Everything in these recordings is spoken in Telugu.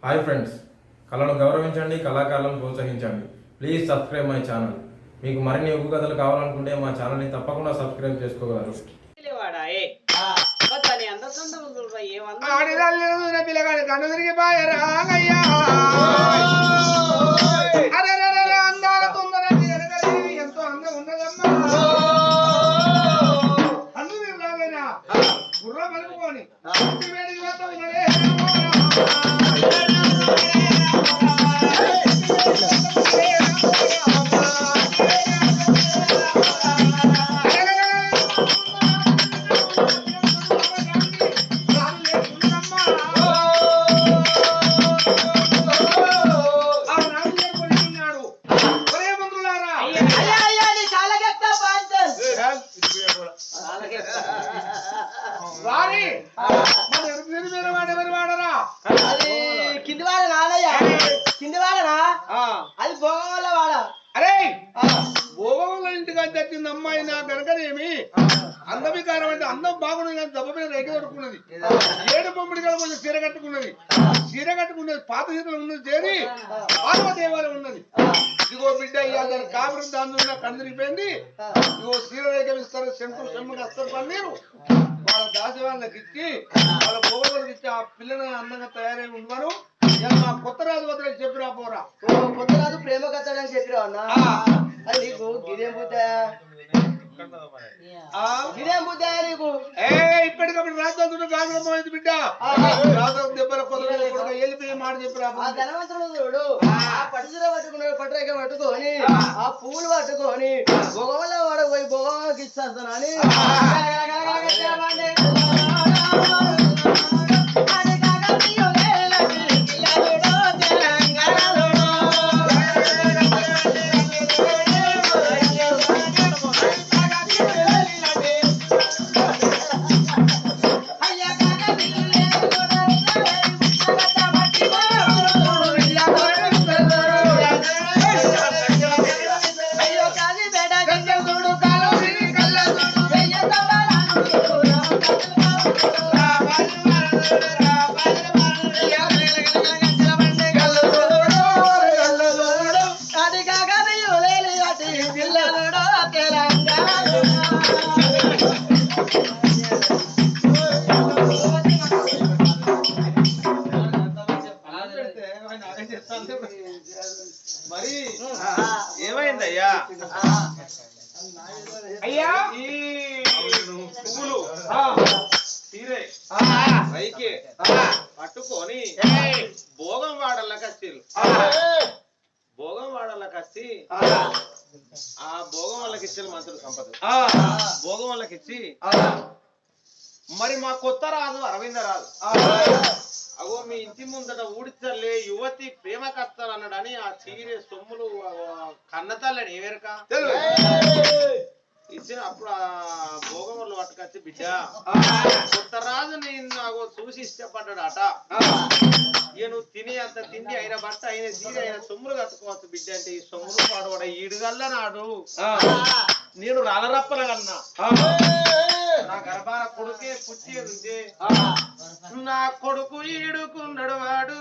హాయ్ ఫ్రెండ్స్, కళను గౌరవించండి, కళాకారులను ప్రోత్సహించండి. Please subscribe my channel. మీకు మరిన్ని ఉగ్గు కథలు కావాలనుకుంటే మా ఛానల్ని తప్పకుండా సబ్స్క్రైబ్ చేసుకోగలరు. అమ్మాయి నా కనుకనేమి అందవికారం అంటే అందం బాగుంది కానీ దెబ్బ మీద రేఖ కట్టుకున్నది. ఏడు బొమ్మడి కొంచెం చీర కట్టుకున్నది పాత చీరలు ఉన్నది చేరి పార్వదేవాలయం ఉన్నది. ఇదిగో బిడ్డ ఇవాళ కాపురం దాని కందిరిపోయింది. ఇగో చీర రేఖ ఇస్తారు, చెమ్మకి వస్తారు పన్నీరు వాళ్ళ దాసి వాళ్ళకి ఇచ్చి వాళ్ళ భోగులకు ఇచ్చి ఆ పిల్లని అందంగా తయారై ఉండవను. మా కొత్త రాజు వద్దకు చెప్పిరా పోరా. కొత్త రాజు ప్రేమ కథ అని చెప్పిరా అన్న. అది నీకు గిరేం బుద్ధ నీకు ఇప్పటికప్పుడు రాజు కాంగ్రమైంది బిడ్డ. రాజు దెబ్బల కొద్దిగా వెళ్ళిపోయి మాట చెప్పిరా. ఆ ధనవంతుడు చూడు ఆ పట్టుదల పట్టుకున్నాడు, పట్టురేఖ పట్టుకొని ఆ పువ్వులు పట్టుకొని భోగంలో వాడకపోయి భోగంలోకి ఇచ్చేస్తానని మరి ఏమైందయ్యా? అయ్యా ఈ పువ్వులు తీరే పైకి పట్టుకొని భోగం వాడల్లా కస్తీలు భోగం వాడల్లా కస్తి ఆ భోగం వాళ్ళకి ఇచ్చిన మంత్రులు సంపద భోగం వాళ్ళకి ఇచ్చి మరి మా కొత్త రాజు అరవింద రాజు అగో మీ ఇంటి ముందట ఊడిచల్లే యువతి ప్రేమ కష్టాలు అన్నాడని ఆ చీరే సొమ్ములు కన్నతల్లని ఏవేరక ఇచ్చిన అప్పుడు ఆ భోగం వాళ్ళు పట్టుకొచ్చి బిడ్డ కొత్త రాజు నేను అగో చూసి ఇష్టపడ్డాడట. ఇక నువ్వు తిని అంత తిండి అయిన బట్ట అయిన చీర అయిన సొమ్ములు కట్టుకోవచ్చు బిడ్డ అంటే ఈ సొమ్ములు పాడవాడ ఈడుగల్ల నాడు నేను రాలరప్పనగన్నా నా గర్భాన కొడుకే పుట్టేది నా కొడుకు ఈడుకున్నాడు వాడు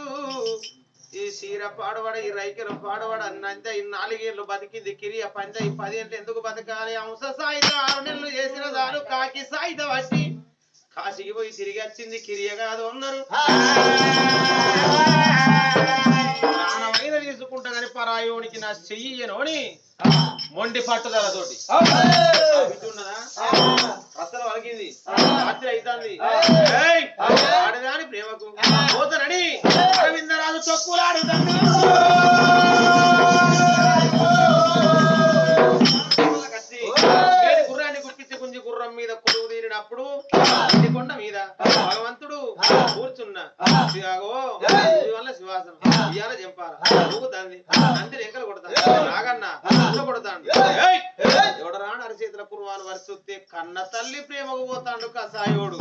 ఈ చీర పాడవాడ ఈ రైకెలు పాడవాడ అన్నంతే ఈ 4 ఏళ్ళు బతికింది కిరియ పంచ ఈ 10 ఏళ్ళు ఎందుకు బతకాలి? అంశ సాయిత 6 నెలలు చేసిన దారు కాకి సాయిత వచ్చి కాశీకి పోయి తిరిగి వచ్చింది కిరియ కాదు అన్నారు. ప్రాణమైన తీసుకుంటా కానీ పరాయోనికి నా చెయ్యనోని మొండి పట్టుదలతోటి ఉన్నదా అసలు వలిగింది రాత్రి అవుతుంది. ఆడదాని ప్రేమకు పోతనని అరవిందరాజు తొక్కులాడుతాడు. గుర్రాన్ని గుర్పించి గుంజి గుర్రం మీద కొడుకు తీరినప్పుడు ఇంటి కొండ మీద భగవంతుడు కూర్చున్నా వల్ల శివాసనం ఇవాళ చెంపాల ఊగుతాంది నంది రెంకలు కొడతాను నాగన్న కొడతాడు. ఎవడరాడు అరిచేతుల కుర్వాలు వరిచొత్తే కన్న తల్లి ప్రేమకు పోతాడు కసాయోడు.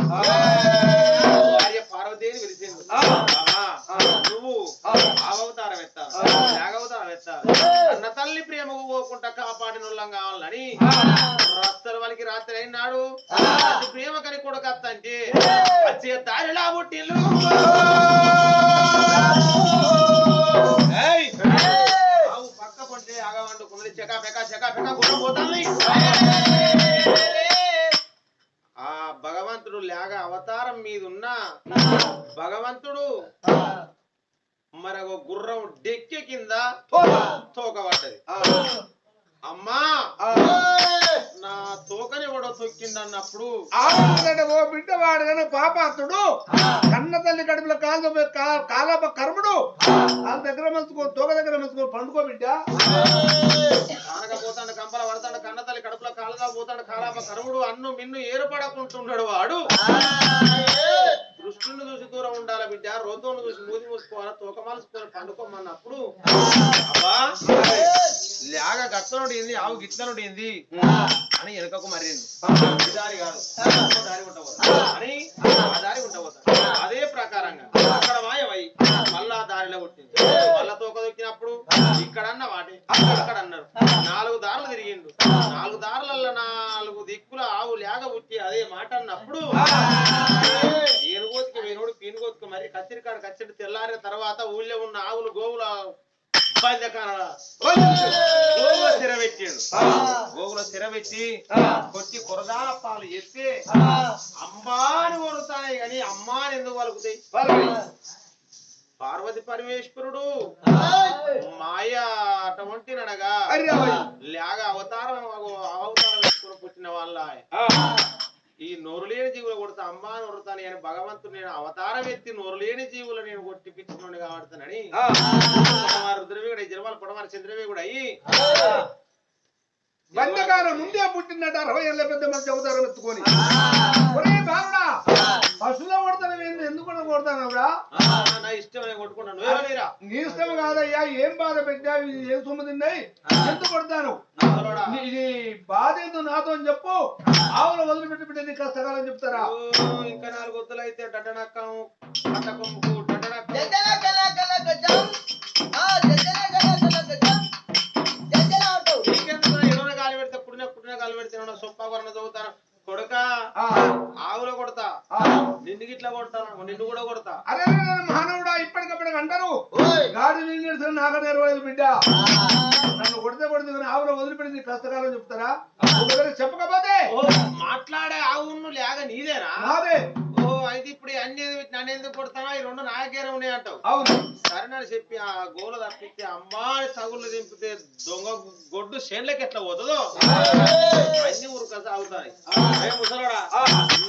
భార్య పార్వతీని పిలిచింది, నువ్వు ఆవతారం ఎత్తాను నాగవతారం ఎత్తాను కన్న తల్లి ప్రేమకు పోకుండా కాపాడిన వాళ్ళం కావాలని రస్తల వాళ్ళకి రాత్రి అయినాడు. ప్రేమ కని కొడుకత్తంటే వచ్చే దారిలా పుట్టిల్లు గుర్రం డెక్కె కింద తోక పడ్డది. అమ్మా నా తోకని కూడా తొక్కిందన్నప్పుడు ఓ బిడ్డ వాడు కానీ పాపాత్తుడు కన్న తల్లి కడుపులో కాలప కర్ముడు వాళ్ళ దగ్గర మంచుకో తోక దగ్గర మంచుకో పండుకో బిడ్డ. కానకపోతాడు కంపల పడతాడు కన్న తల్లి కడుపులో కాలుగా పోతాడు కాలాప కర్ముడు అన్ను మిన్ను ఏర్పడకుంటున్నాడు వాడు. దృష్టిని చూసి దూరం ఉండాలి బిడ్డ. రోతోను చూసి మూది మూసుకోవాలి తోక మలుసుకొని పండుకోమన్నప్పుడు అబ్బా లేక గట్టనుడింది ఆవు గిట్లనుడింది అని వెనుకకు మర్రింది. దారి కాదు దారి ఉండబోతా అని ఆ దారి ఉండబోతా. అదే ప్రకారంగా అక్కడ మాయమై మళ్ళా దారిలో పుట్టింది. మళ్ళా తోక దొక్కినప్పుడు ఇక్కడన్న వాటి అక్కడ అన్నారు. 4 దారులు తిరిగిండు. 4 దారులలో 4 దిక్కుల ఆవు లేక పుట్టి అదే మాట అన్నప్పుడు ఏనుగోతికి వేనుడు పీనుగోతికి మరి కచ్చిరికాడు కచ్చిరి తెల్లారిన తర్వాత ఊళ్ళో ఉన్న ఆవులు గోవుల గోగుల స్థిరపెట్టాడు. గోగుల స్థిరపెట్టి కొట్టి కొరదాల పాలు చేస్తే అమ్మాని కొరుతాయి కానీ అమ్మాని ఎందుకు వలుకుతాయి? పార్వతి పరమేశ్వరుడు మాయ అటువంటి నడగా లేక అవతారం వేసుకుని పుట్టిన వాళ్ళ ఈ నోరు లేని జీవులు కొడతా అమ్మా నొరుతాను అని భగవంతుడు నేను అవతారం ఎత్తి నోరు లేని జీవులు నేను కొట్టిపించిన కాబడతానని రుద్రవి కూడా జన్మాలు పొడవారి చంద్రవి కూడా అయ్యి బంధకాలం ముందే పుట్టినట్టు 60 ఏళ్ళ పెద్ద మంది అవతారం ఎత్తుకొని పశువులో కొడతాను ఎందుకు కొడతానరా? నా ఇష్టం నేను కొట్టుకున్నాను. నీ ఇష్టం కాదయ్యా. ఏం బాధ పెట్టావు? ఏం సొమ్ము తిన్నాయి ఎందుకు కొడతాను? ఇది బాధ ఎందుకు నాతో అని చెప్పు. ఆవులు వదిలిపెట్టి పెట్టి నీ కష్టకాలని చెప్తారా? ఇంకా 4 వద్దులు అయితే డడ్డనక్కం పట్టకొంపు డడ్డనక్కం ఎన్నో గాలి పెడితే పుట్టిన గాలి పెడితే సొప్ప కొరన చదువుతాను కొడుక ఆవులో కొడతా నిన్ను గిట్లా కొడతాను నిన్ను కూడా కొడతా. అరే మానవుడా ఇప్పటికప్పటికి అంటారు గాడి నాక నేర్వలేదు బిడ్డ. నన్ను కొడితే కొడితే ఆవులో వదిలిపెట్టి కష్టకాలం చెప్తారా? చెప్పకపోతే మాట్లాడే ఆవును లేక నీదేనా? నాదే. అయితే ఇప్పుడు అన్ని నన్ను ఎందుకు కొడతానా? ఈ 2 నాకేరే ఉన్నాయి అంటావు. అవును సరేనని చెప్పి ఆ గోలు తప్పిస్తే అమ్మాయి తగులు దింపితే దొంగ గొడ్డు చేనులకి ఎట్లా పోతుందో అన్ని ఊరుక సాగుతాయి. ముసలోడా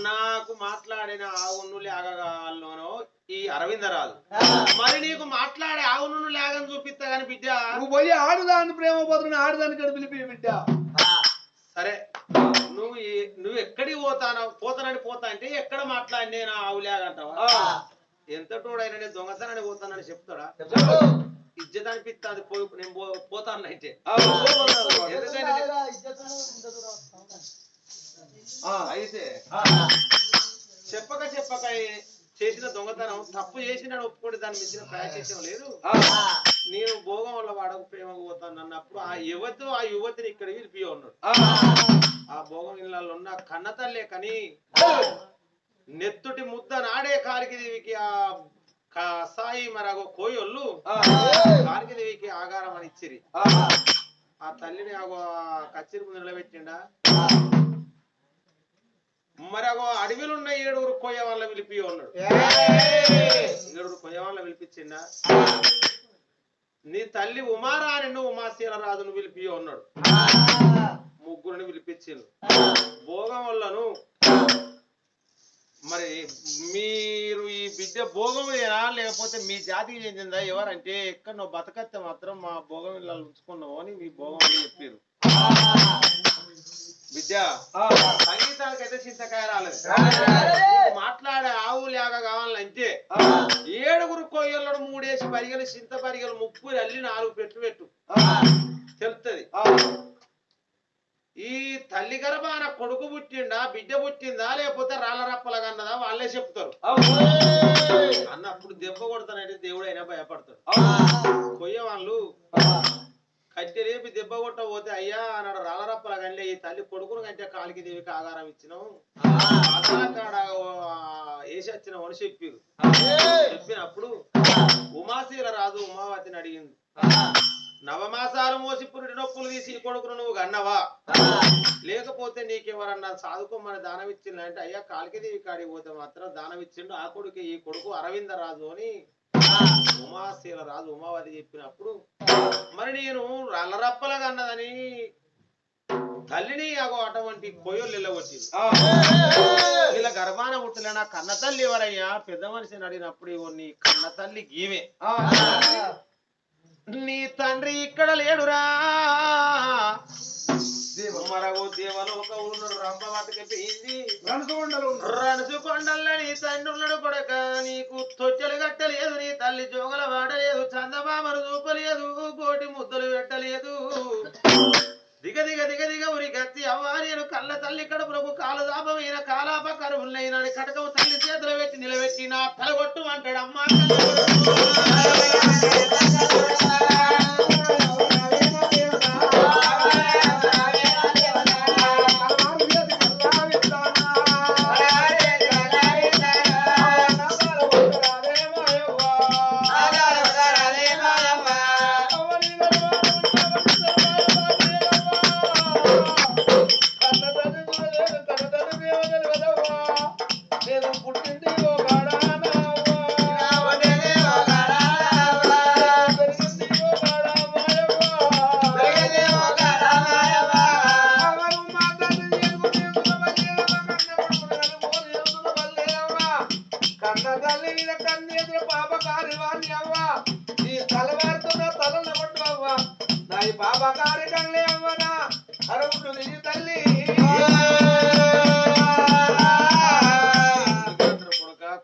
నాకు మాట్లాడిన ఆవును లేగగాల్లోనో ఈ అరవింద రాదు. మరి నీకు మాట్లాడే ఆవును లేగని చూపిస్తా గాని బిడ్డ నువ్వు పోయి ఆడుదాన్ని ప్రేమ పోతున్నా ఆడుదాన్ని ఇక్కడ పిలిపి బిడ్డ. సరే నువ్వు ఎక్కడికి పోతానని పోతా అంటే ఎక్కడ మాట్లాడి నా ఆవు లేగంటావా? ఎంత తోడైనా నేను దొంగతనాన్ని పోతానని చెప్తాడా? ఇజ్జత్ అనిపిస్తుంది పోయి నేను పోతాను అయితే. అయితే చెప్పక చేసిన దొంగతనం తప్పు చేసిన ఒప్పుకోండి దాన్ని మించిన ప్రయాసం లేదు. నేను భోగం వల్ల వాడకు ప్రేమకు పోతాను అన్నప్పుడు ఆ యువతిని ఇక్కడ పిలిపి ఉన్నాడు. ఆ భోగం ఇళ్ళల్లో ఉన్న కన్న తల్లే కని నెత్తుటి ముద్ద నాడే కారికిదేవికి ఆ సాయి మరగో కోయొల్లు కారికిదేవికి ఆగారం అని ఇచ్చిరి. ఆ తల్లిని కచ్చిరి ముందు నిలబెట్టిండా. మరి అడవిలో ఉన్న 7 కొయ్య వాళ్ళ పిలిపి ఉన్నాడు. 7 కొయ్య వాళ్ళ పిలిపించిండా. నీ తల్లి ఉమారా నిన్ను ఉమాశీల రాజును పిలిపి ఉన్నాడు. 3 పిలిపించిండు. భోగం వల్లను మరి మీరు ఈ బిడ్డ భోగమేనా లేకపోతే మీ జాతికి చెందిందా ఎవరంటే ఎక్కడ నువ్వు బతకత్తే మాత్రం మా భోగం ఇళ్ళ ఉంచుకున్నావు అని మీ భోగం చెప్పారు. బిడ్డ సంగీతానికి అయితే చింతకాయ రాలేదు. మాట్లాడే ఆవు లేక కావాలంటే 7 కొయ్యలు 3 పరిగెలు చింత పరిగెలు 30 అల్లి 4 పెట్టు తెలుస్తుంది. ఈ తల్లి గర్భాన కొడుకు పుట్టిండా బిడ్డ పుట్టిందా లేకపోతే రాళ్ళ రప్పలగా అన్నదా వాళ్ళే చెప్తారు. అన్నప్పుడు దెబ్బ కొడతానంటే దేవుడు అయినా భయపడతాడు. కొయ్య వాళ్ళు కట్టి రేపి దెబ్బ కొట్టబోతే అయ్యా అన్నాడు రాళ్ళ రప్పల కంటే ఈ తల్లి కొడుకును కంటే కాలికి దేవికి ఆగారం ఇచ్చినావు కాడ వేసి వచ్చినావు అని చెప్పారు. చెప్పినప్పుడు ఉమాశీల రాజు ఉమావతిని అడిగింది. నవమాసాలు మోసి పురిటి నొప్పులు తీసి ఈ కొడుకును నువ్వు గన్నవా లేకపోతే నీకెవరన్నా సాదుకోమని దానం ఇచ్చిందంటే అయ్యా కాలికి దేవి కాడికి పోతే మాత్రం దానం ఇచ్చిండు. ఆ కొడుకు ఈ కొడుకు అరవింద రాజు అని ఉమాశీల రాజు ఉమావతి చెప్పినప్పుడు మరి నేను రల్లరప్పలుగా అన్నదని తల్లిని అగో అటువంటి కొయ్యలు వెళ్ళగొట్టింది. ఇలా గర్భాన పుట్టలేనా కన్న తల్లి ఎవరయ్యా పెద్ద మనిషిని అడిగినప్పుడు ఇగో నీ కన్న తల్లి గీవే, నీ తండ్రి ఇక్కడ లేడురా మరగో దేవలోక ఉన్నాడు రంప పట్టుకపోయింది రణసుకొండల్లో నీ తండ్రి ఉన్నాడు కొడక, నీకు తొట్టెలు కట్టలేదు, నీ తల్లి జోగల వాడలేదు, చందమామను చూపలేదు, కోటి ముద్దలు పెట్టలేదు. దిగ దిగ దిగ దిగ ఉరి గత్తి అవ్వ నేను కళ్ళ తల్లి కడుపులకు కాలు దాపమైన కాలాప కరువులైన కటకం తల్లి చేతులు పెట్టి నిలబెట్టి నా తలగొట్టు అంటాడు అమ్మ.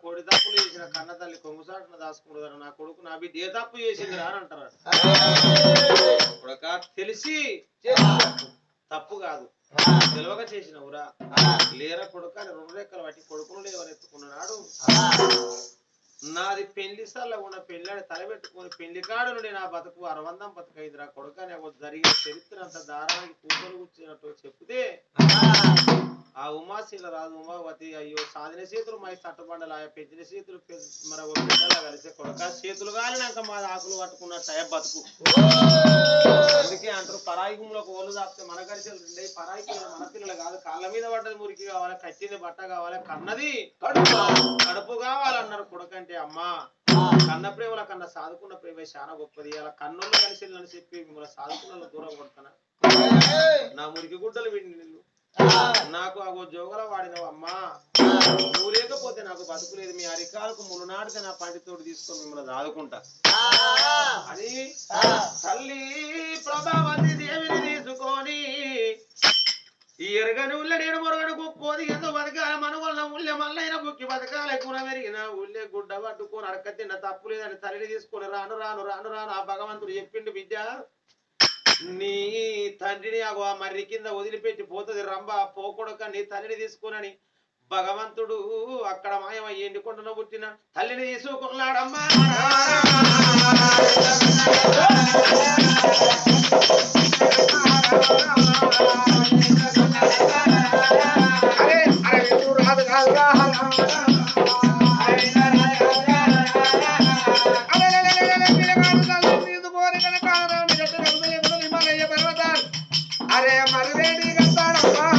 కోడి తప్పులు చేసిన కన్న తల్లి కొంగుసాటును దాచుకుంటారు, నా కొడుకు నా బిడ్డ ఏ తప్పు చేసింది రా అని అంటారు. కొడుక తెలిసి తప్పు కాదు తెలివక చేసినవురా లేరా కొడుక అని 2 రెక్కలు పట్టి కొడుకును లేవనెత్తుకున్నాడు. నాది పెళ్లి స్థల ఉన్న పెళ్ళాడి తలబెట్టుకుని పెళ్లి కాడు నుండి నా బతుకు అరవందం బతుకైందిరా కొడుక అని జరిగిన చరిత్ర అంత దారానికి కూతురు కూర్చున్నట్టు చెప్తే ఆ ఉమాశీల రాజు ఉమావతి అయ్యో సాధిన చేతులు మై తట్టుబండలు ఆయా పెంచిన చేతులు మరొక బిడ్డలా కలిసి కొడుక చేతులు కాలినాక మా ఆకులు పట్టుకున్నట్టు బతుకు. అందుకే అంటారు పరాయి గుంలోకి ఓళ్ళు దాపితే మన గరిచలు 2 పరాయి పిల్లలు మన పిల్లలు కాదు, కాళ్ళ మీద పడ్డది మురికి కావాలి, కట్టింది బట్ట కావాలి, కన్నది కడుపు కావాలన్నారు. కొడుకంటే అమ్మా కన్న ప్రేమల కన్నా సాదుకున్న ప్రేమ చాలా గొప్పది. అలా కన్నులు కలిసి అని చెప్పి మిమ్మల్ని సాదుకున్న దూరం కొడతానా, నా మురికి గుడ్డలు విడి నీళ్ళు నాకు అగో జోగల వాడినవు అమ్మా, నువ్వు లేకపోతే నాకు బతుకులేదు, మీ అరికాలకు ములునాడితే నా పండితోడు తీసుకొని మిమ్మల్ని దాదుకుంటా అని తల్లి ప్రభావతి దేవిని తీసుకొని ఈ ఎరగని ఉళ్ళ నేను మొరగడు కుక్కోది ఎందుకు బతకాల మన వల్ల ఉళ్ళె మల్లైన బుక్కి బతకాల కూర పెరిగిన ఉళ్ళె గుడ్డ పట్టుకొని అడక తిన్న తప్పు లేదని తల్లిని తీసుకొని రాను రాను రాను రాను ఆ భగవంతుడు చెప్పిండు బిడ్డ నీ తండ్రిని ఆ మర్రి కింద వదిలిపెట్టి పోతుంది రంభ పోకొడక నీ తల్లిని తీసుకునని భగవంతుడు అక్కడ మాయమయ్యి ఎండుకొండలో పుట్టిన తల్లిని తీసుకున్నాడమ్మా. అరే మరివేడి గంటాడమ్మా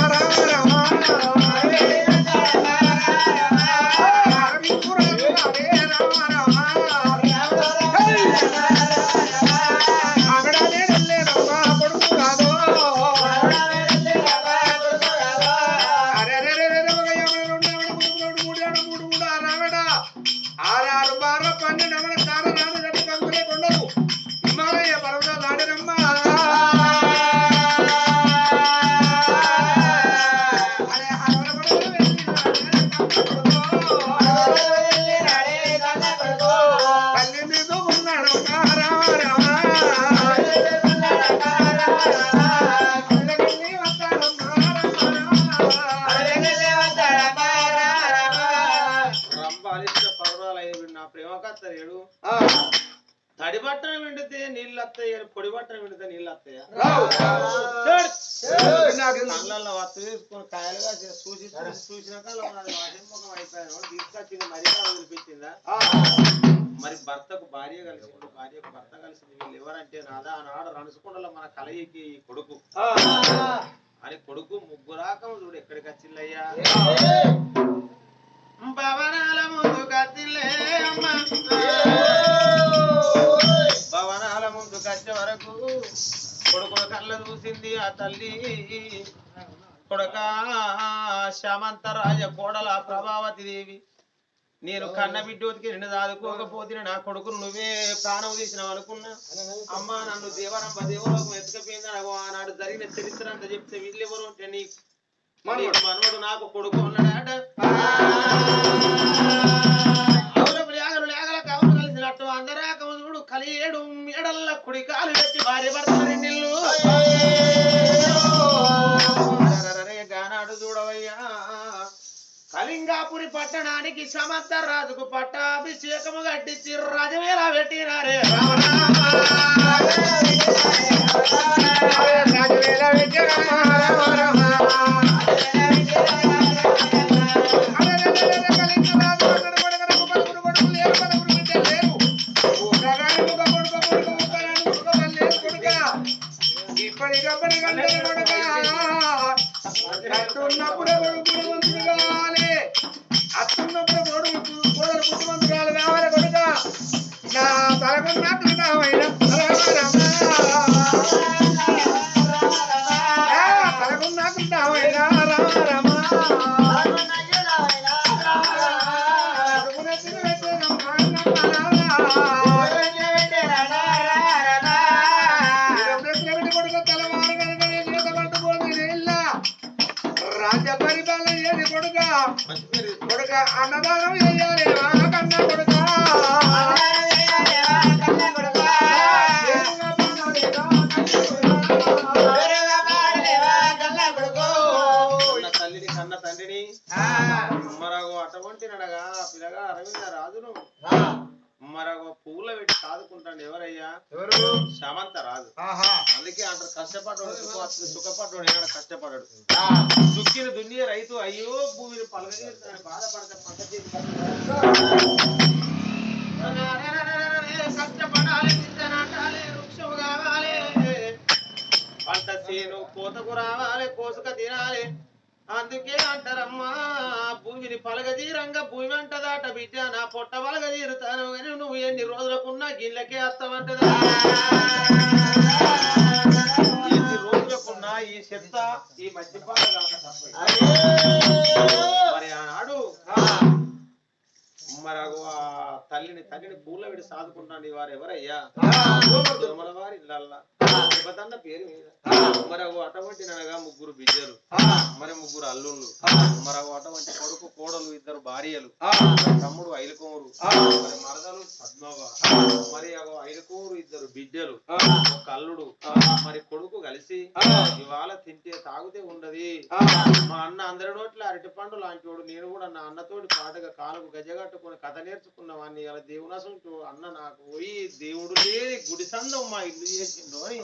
తడి బట్టను విండితే నీళ్ళు వస్తాయి, పొడి బట్టను విండితే నీళ్ళు వస్తాయా? కళ్ళల్లో వత్తు తీసుకొని కాయలుగా చూసినాక ముఖం అయిపోయాను తీసుకొచ్చింది మరీ వదిలిపించిందా? మరి భర్తకు భార్య కలిసింది, భార్యకు భర్త కలిసింది, వీళ్ళు ఎవరంటే నాదా ఆనాడు రణసుకొండలో మన కలయికి కొడుకు అని కొడుకు ముగ్గురాకం చూడు ఎక్కడికి వచ్చిల్లయ్యా భవనాల ముందు కత్తిల్లే అమ్మ చూసింది ఆ తల్లి కొడక శామంతరాజ కోడల ప్రభావతి దేవి నేను కన్న బిడ్డోతికి నిన్ను దాదుకోకపోతే నా కొడుకును నువ్వే ప్రాణం తీసినావు అనుకున్నా అమ్మ నన్ను దేవరంబ దేవలోకం ఎత్తుకపోయిందని ఆనాడు జరిగిన చరిత్ర అంతా చెప్తే వీళ్ళెవరు అంటే నీ మనవడు నాకు కొడుకు ఉన్నాడట లేగల కవులు కలిసినట్టు అందరాకముడు కలియేడు మేడల్ల కుడి కాలు పెట్టి భార్య భర్త రెండిల్లు గానాడు చూడవయ్యా కళింగాపురి పట్టణానికి సమర్థ రాజుకు పట్టాభిషేకము కట్టించి రాజవేలా పెట్టినారే రాజ్య పరిపాలన ఏది కొడుక అన్నదానం చేయాలి కన్నా కొడుక తల్లిని కన్న తండ్రిని మరొక అటువంటి నడగా పిల్లగా అరవింద రాజును మరొక పూల పెట్టి సాదుకుంటాడు ఎవరయ్యా ఎవరు శామంత రాజు అందుకే అంటారు కష్టపడ్డాడు సుఖపడ్డాడు ఏనాడు కష్టపడ్డాడు దుక్కిని దున్నియ రైతు అయ్యో భూమిని పలగజేస్తాను బాధపడతా కష్టపడాలి నాటాలి వృక్షము కావాలి పంట చేను కోతకు రావాలి కోసుక తినాలి అందుకే అంటారమ్మా భూమిని పలగజీరంగా భూమి అంటదాట బిడ్డ నా పొట్ట పలగజీరుతాను కానీ నువ్వు ఎన్ని రోజులకున్నా గిళ్ళకే వస్తావంటదా ఎన్ని రోజులకున్నా ఈ చెత్త ఈ మధ్యపాలు మరి ఆనాడు మరి ఆ తల్లిని పూల విడి సాదుకుంటాను వారు ఎవరయ్యా తిరుమల వారి ఇళ్ళల్లా ఇవ్వదన్న పేరు మీద మరి అటువంటి ననగా ముగ్గురు బిడ్డలు మరి ముగ్గురు అల్లుళ్ళు మరి అటువంటి కొడుకు కోడలు ఇద్దరు భార్యలు తమ్ముడు ఐలుకోరు మరి మరదలు పద్మవ మరి ఐలుకోరు ఇద్దరు బిడ్డలు ఒక అల్లుడు మరి కొడుకు కలిసి ఇవాళ తింటే తాగుతే ఉండదు మా అన్న అందరి నోట్ల అరటిపండు లాంటి వాడు నేను కూడా నా అన్నతోటి పాటగా కాలకు గజగట్టుకుని కథ నేర్చుకున్న వాడిని ఇలా దేవునసంటూ అన్న నాకు పోయి దేవుడు లేని గుడి సందం మా ఇల్లు చేసిండు అని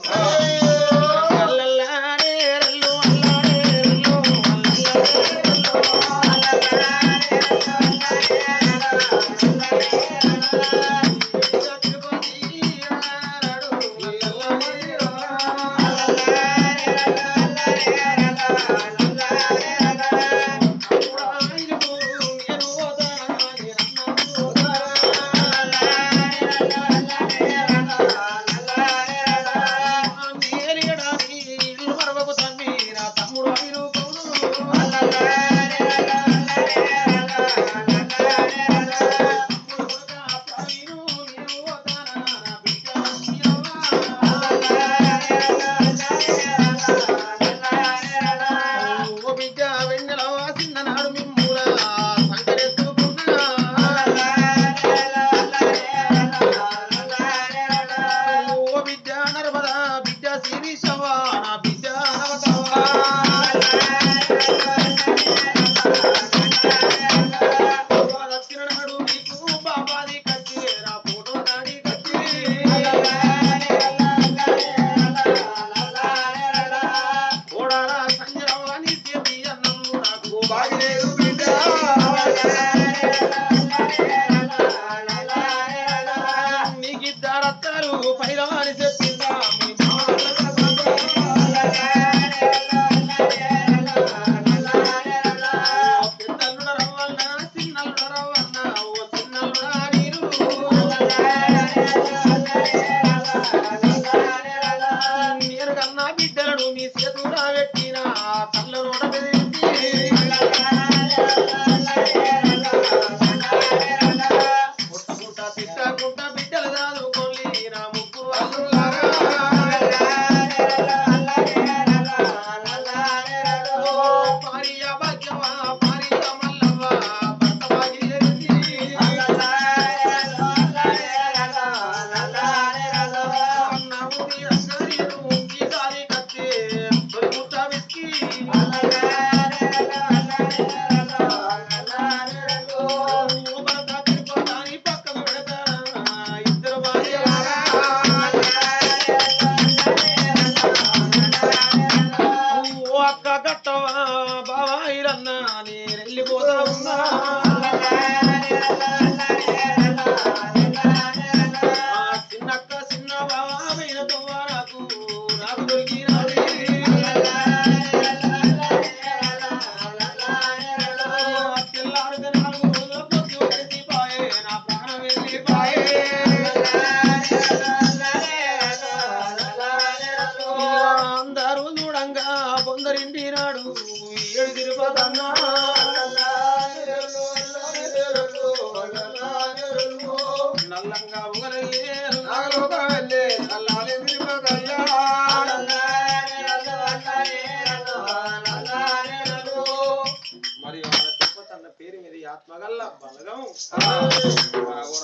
బిడ్డలు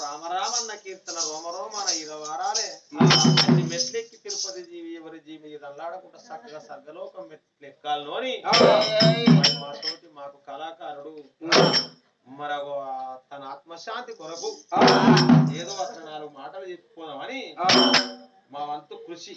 రామరామన్న కీర్తన రోమరోమన ఇద వారాలే మెట్లెక్కి తిరుపతి జీవి ఎవరి జీవి ఇది అల్లాడకుండా చక్కగా సర్గలోకం మెట్లెక్కాలని మాతోటి మాకు కళాకారుడు మరొక తన ఆత్మశాంతి కొరకు ఏదో అసలు 4 మాటలు చెప్పుకోదామని మా వంతు కృషి